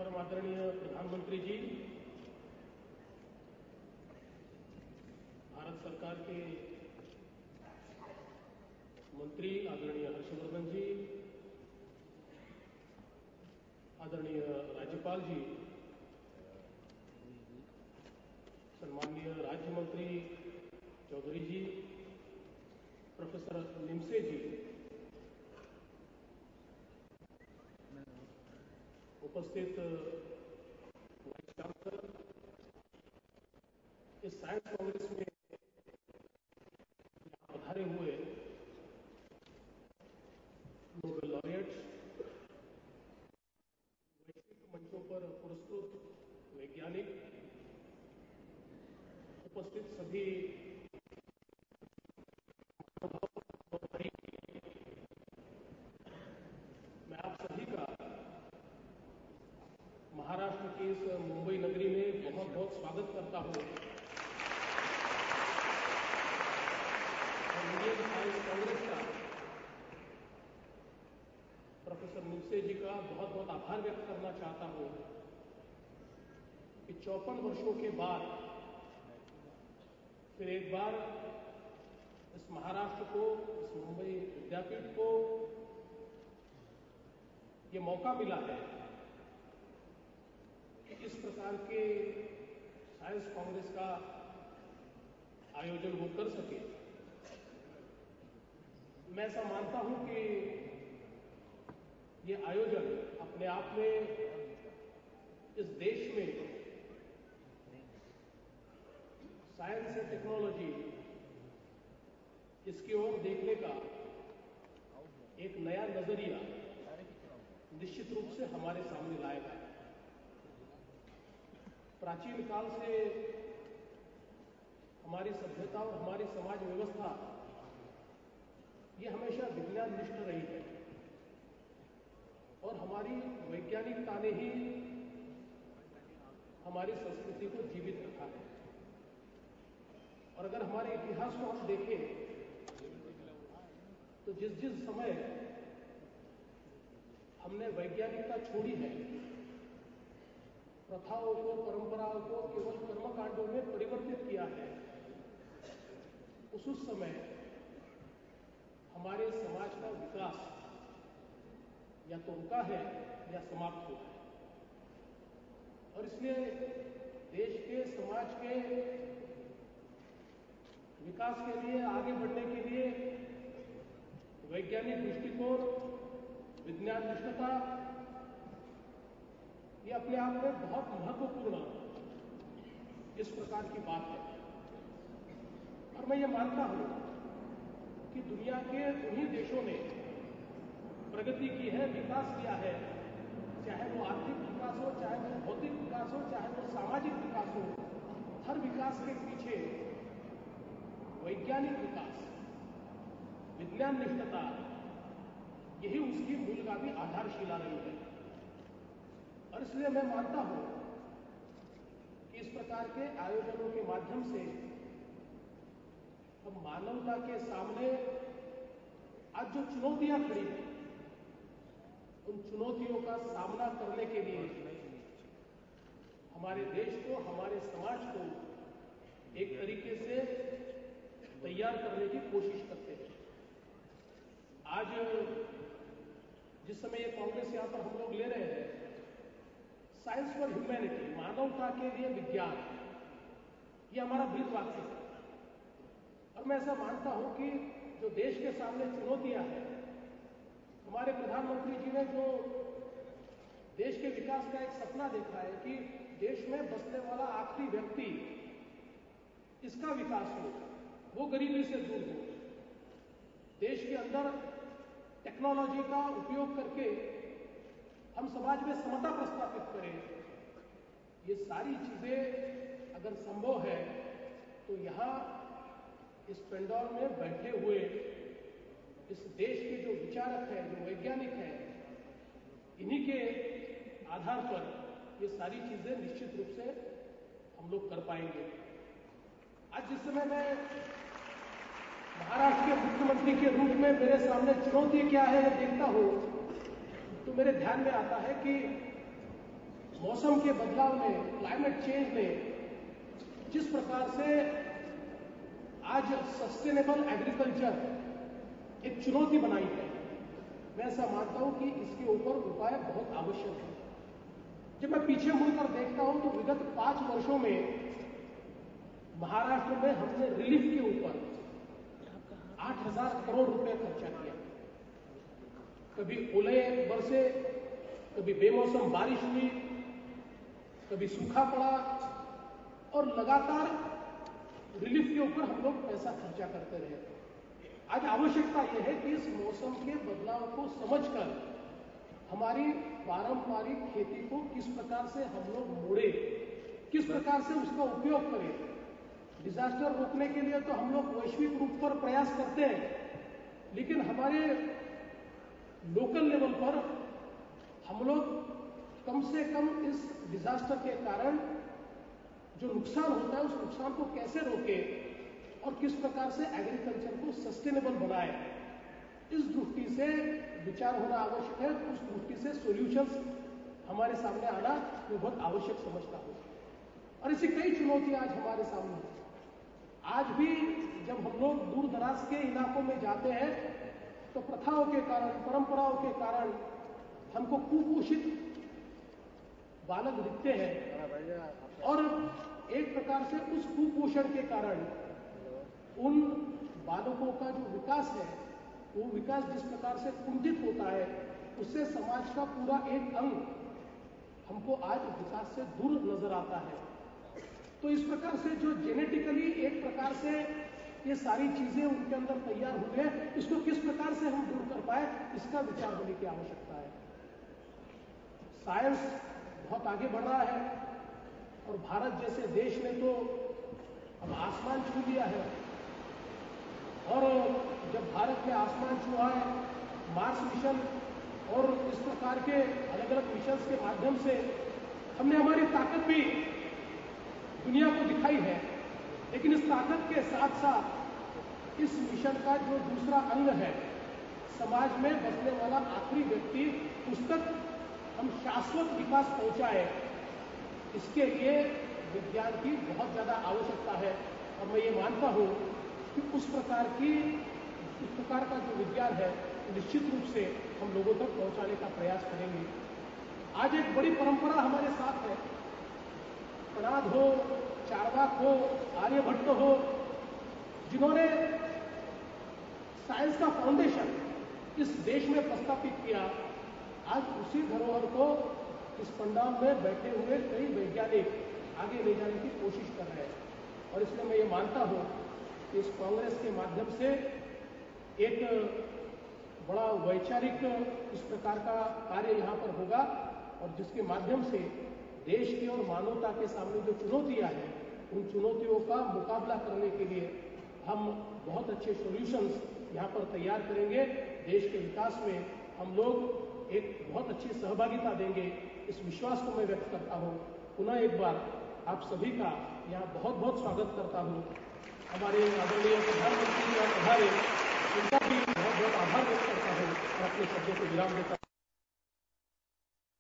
परम आदरणीय प्रधानमंत्री जी, भारत सरकार के मंत्री आदरणीय हर्षवर्धन जी, आदरणीय राज्यपाल जी, सम्माननीय राज्य मंत्री चौधरी जी, प्रोफेसर निमसे जी, उपस्थित वाइस चांसलर, इस साइंस कांग्रेस में पधारे हुए नोबेल लॉरिएट्स, वैश्विक मंचों पर पुरस्कृत वैज्ञानिक, उपस्थित सभी मैं आप सभी का महाराष्ट्र के इस मुंबई नगरी में बहुत बहुत स्वागत करता हूं और इंडियन साइंस कांग्रेस का प्रोफेसर निमसे जी का बहुत बहुत आभार व्यक्त करना चाहता हूं कि 54 वर्षों के बाद फिर एक बार इस महाराष्ट्र को, इस मुंबई विद्यापीठ को ये मौका मिला है कि इस प्रकार के साइंस कांग्रेस का आयोजन वो कर सके। मैं ऐसा मानता हूं कि ये आयोजन अपने आप में इस देश में साइंस एंड टेक्नोलॉजी इसकी ओर देखने का एक नया नजरिया निश्चित रूप से हमारे सामने लाएगा। प्राचीन काल से हमारी सभ्यता और हमारी समाज व्यवस्था ये हमेशा विज्ञान निष्ठ रही है और हमारी वैज्ञानिकता ने ही हमारी संस्कृति को जीवित रखा है। और अगर हमारे इतिहास को हम देखें तो जिस जिस समय हमने वैज्ञानिकता छोड़ी है, प्रथाओं को, परंपराओं को केवल कर्मकांडों में परिवर्तित किया है, उस समय हमारे समाज का विकास या तो रुका है या समाप्त हुआ है। और इसलिए देश के, समाज के विकास के लिए, आगे बढ़ने के लिए वैज्ञानिक दृष्टिकोण, विज्ञान निष्ठता ये अपने आप में बहुत महत्वपूर्ण इस प्रकार की बात है। और मैं ये मानता हूं कि दुनिया के उन्हीं देशों ने प्रगति की है, विकास किया है, चाहे वो आर्थिक विकास हो, चाहे वो भौतिक विकास हो, चाहे वो सामाजिक विकास हो, हर विकास के पीछे वैज्ञानिक विकास, विज्ञान निष्ठता यही उसकी मूलगामी आधारशिला रही है। और इसलिए मैं मानता हूं कि इस प्रकार के आयोजनों के माध्यम से हम मानवता के सामने आज जो चुनौतियां खड़ी हैं, उन चुनौतियों का सामना करने के लिए हमारे देश को, हमारे समाज को एक तरीके से तैयार करने की कोशिश करते हैं। आज जिस समय ये कांग्रेस यहां पर हम लोग ले रहे हैं, साइंस फॉर ह्यूमैनिटी, मानवता के लिए विज्ञान, ये हमारा ब्रीद वाक्य है। और मैं ऐसा मानता हूं कि जो देश के सामने चुनौतियां हैं, हमारे प्रधानमंत्री जी ने जो देश के विकास का एक सपना देखा है कि देश में बसने वाला आखिरी व्यक्ति, इसका विकास हो, वो गरीबी से दूर हो, देश के अंदर टेक्नोलॉजी का उपयोग करके हम समाज में समता प्रस्थापित करें। ये सारी चीजें अगर संभव है तो यहां इस पेंडॉल में बैठे हुए इस देश के जो विचारक हैं, जो वैज्ञानिक हैं, इन्हीं के आधार पर ये सारी चीजें निश्चित रूप से हम लोग कर पाएंगे। आज जिस समय मैं महाराष्ट्र के मुख्यमंत्री के रूप में मेरे सामने चुनौती क्या है ये देखता हूं तो मेरे ध्यान में आता है कि मौसम के बदलाव ने, क्लाइमेट चेंज ने जिस प्रकार से आज सस्टेनेबल एग्रीकल्चर एक चुनौती बनाई है, मैं ऐसा मानता हूं कि इसके ऊपर उपाय बहुत आवश्यक है। जब मैं पीछे मुड़कर देखता हूं तो विगत 5 वर्षों में महाराष्ट्र में हमने रिलीफ के ऊपर 8,000 करोड़ रुपए खर्चा किया। कभी ओले बरसे, कभी बेमौसम बारिश हुई, कभी सूखा पड़ा और लगातार रिलीफ के ऊपर हम लोग पैसा खर्चा करते रहे। आज आवश्यकता यह है कि इस मौसम के बदलाव को समझकर हमारी पारंपरिक खेती को किस प्रकार से हम लोग मोड़े, किस प्रकार से उसका उपयोग करें। डिजास्टर रोकने के लिए तो हम लोग वैश्विक रूप पर प्रयास करते हैं, लेकिन हमारे लोकल लेवल पर हम लोग कम से कम इस डिजास्टर के कारण जो नुकसान होता है उस नुकसान को कैसे रोके और किस प्रकार से एग्रीकल्चर को सस्टेनेबल बनाए, इस दृष्टि से विचार होना आवश्यक है। उस दृष्टि से सॉल्यूशंस हमारे सामने आना मैं बहुत आवश्यक समझता हूं। और ऐसी कई चुनौतियां आज हमारे सामने हैं। आज भी जब हम लोग दूर दराज के इलाकों में जाते हैं तो प्रथाओं के कारण, परंपराओं के कारण हमको कुपोषित बालक दिखते हैं और एक प्रकार से उस कुपोषण के कारण उन बालकों का जो विकास है वो विकास जिस प्रकार से कुंठित होता है, उससे समाज का पूरा एक अंग हमको आज विकास से दूर नजर आता है। तो इस प्रकार से जो जेनेटिकली एक प्रकार से ये सारी चीजें उनके अंदर तैयार हुई है, इसको किस प्रकार से हम दूर कर पाए, इसका विचार होने की आवश्यकता है। साइंस बहुत आगे बढ़ रहा है और भारत जैसे देश ने तो अब आसमान छू लिया है। और जब भारत ने आसमान छुआ है, मार्स मिशन और इस प्रकार के अलग अलग मिशंस के माध्यम से हमने हमारी ताकत भी दुनिया को दिखाई है, लेकिन इस ताकत के साथ साथ इस मिशन का जो दूसरा अंग है, समाज में बसने वाला आखिरी व्यक्ति, उस तक हम शाश्वत विकास पहुंचाए, इसके लिए विज्ञान की बहुत ज्यादा आवश्यकता है। और मैं ये मानता हूं कि उस प्रकार का जो विज्ञान है निश्चित रूप से हम लोगों तक पहुंचाने का प्रयास करेंगे। आज एक बड़ी परंपरा हमारे साथ है। कणाद हो, चार्वाक हो, आर्यभट्ट हो, जिन्होंने साइंस का फाउंडेशन इस देश में प्रस्थापित किया, आज उसी धरोहर को इस पंडाल में बैठे हुए कई वैज्ञानिक आगे ले जाने की कोशिश कर रहे हैं। और इसलिए मैं ये मानता हूं कि इस कांग्रेस के माध्यम से एक बड़ा वैचारिक इस प्रकार का कार्य यहाँ पर होगा और जिसके माध्यम से देश की और मानवता के सामने जो चुनौतियां हैं, उन चुनौतियों का मुकाबला करने के लिए हम बहुत अच्छे सॉल्यूशंस यहाँ पर तैयार करेंगे। देश के विकास में हम लोग एक बहुत अच्छी सहभागिता देंगे, इस विश्वास को मैं व्यक्त करता हूँ। पुनः एक बार आप सभी का यहाँ बहुत बहुत स्वागत करता हूँ। हमारे आदरणीय प्रधानमंत्री और प्रधारी, उनका भी बहुत बहुत आभार व्यक्त करता हूँ और अपने शब्दों को विराम देता हूँ।